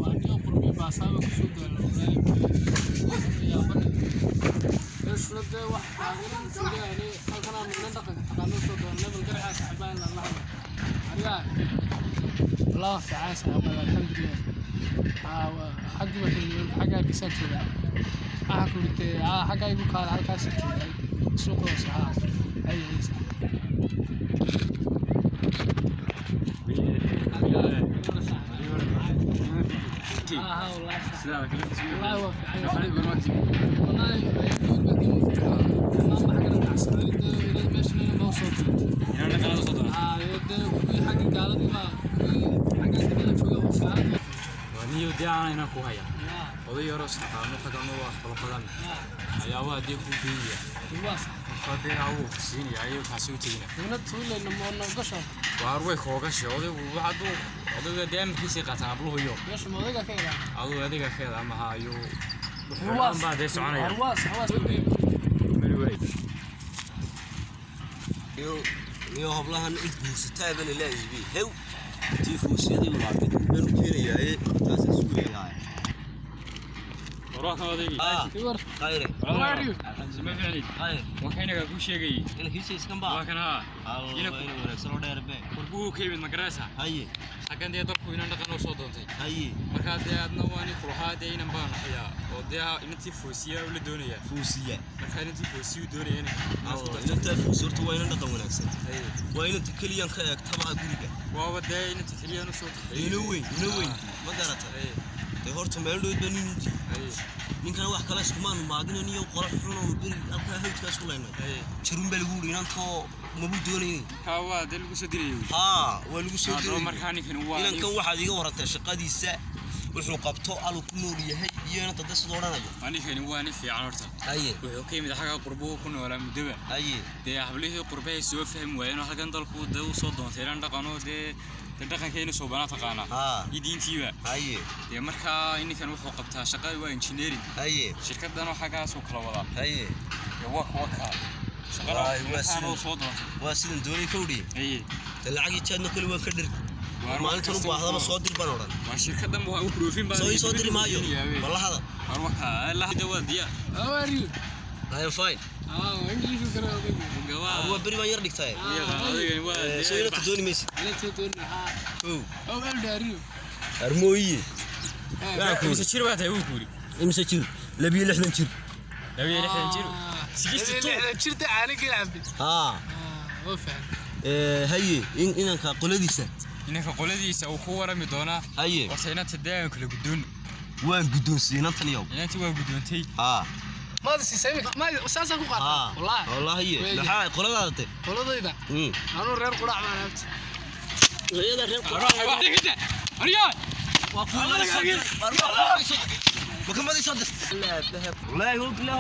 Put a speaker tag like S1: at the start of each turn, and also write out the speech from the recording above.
S1: وأنا قربي بعصابة كسود يا بني إيش رده واحد عاقل سيدا يعني أنا من منطقة تقالوا صدور نبل قرعة سحبان الله أرجع الله في عاش الحمد لله حق حاجة كسر كذا كنت حاجة يقول قال على كاس سوق وسعة أي
S2: niyo diyaana ku haya oday yaro saxaano xagano wax kala badan ayaa waa dii ku biiya fadhi awu siinay ayu kaasi u tigina
S1: una tuulayna ma gasho
S2: waar way kooga shooday waxadu odaga deemkiisa qataan abluhu yo
S1: meesha moodayga ka yara
S2: adu adiga keeda ama hayo waxaan baa de soconaya
S1: hawaas
S2: meel wareeg
S3: niyo hablahan isbuustaa bal ilaahi hew tiifuusyadii laabid bal keenayaa taas isku leeyahay
S2: روح هذه
S3: خير
S2: ما فعلي وحينك كل شيء جاي
S3: أنا كل شيء سكان بقى
S2: لكن ها
S3: هنا ولا سلوا ده ربع
S2: قربو كيف المدرسة
S3: هاي
S2: حكان ده طرف هنا نقدر نوصل تاني
S3: هاي
S2: مركز ده أدنى واني كروها ده هنا بان حياة وده إنتي فوسية ولا دنيا
S3: فوسية
S2: مركز إنتي فوسية دنيا يعني
S3: أنت فوسورت وين نقدر ونكسر وين أنت كل يوم خيك تبع جورجا
S2: وهو ده إنتي كل يوم نوصل
S3: ينوين ما قرأت تهرت مالو بنين ninkan wax kala iskumaan maagin iyo qorax xun oo bir alka hawdka isku leeyahay jirun bal guur inaan to mabu doonayay
S2: waa dal lagu soo diray
S3: waa lagu soo diray
S2: markaan kan waa
S3: inaan kan waxaad iga waratay shaqadiisa wuxuu qabto alu ku nool yahay iyo inta dad soo oranayo
S2: kan waa ni fiican horta wuxuu ka yimid xaga qurbo ku noolaa mudaba de hablihii qurbay soo fahmi waayeen halkan dalku dad u soo doontay inaan dhaqano de dhaqankeena soo bana taqaana diintiiba de marka inkan wuxuu qabtaa shaqada waa engineering shirkadan waxa ka soo kala wada waka shaqada waa soo doontay
S3: waa sidan doonay kowdi lacag jaadna kale waa ka dhir maalintan u baahdaba soo dir baan oran
S2: waa shirkadan waa u proofin baa
S3: soo dir maayo wallahada
S2: waka la hada wadiya
S1: how are you
S3: I am fine
S1: English kara
S3: waa bari baan yar dhigtay soo ina dooni maysid
S1: ana dooni how old are you
S3: armooyi
S2: imse jir baad ay u guuri
S3: imse jir 62 jir
S2: 62 jir
S1: jirta aan galab oo faan
S3: haye inanka
S2: qoladiisa uu ku warami doona
S3: haye
S2: waxayna tadaan kala gudun
S3: waan guddoonsiinay tan yow
S2: inanti waa gudoontay
S1: ما أدري سامي ما أساسا كوكا
S3: والله هي لحال قلادة
S1: قلادة أنا رير قرع ما نبت
S3: هذا رير قرع
S1: ريال
S3: وكم هذه صدق لا يقول لا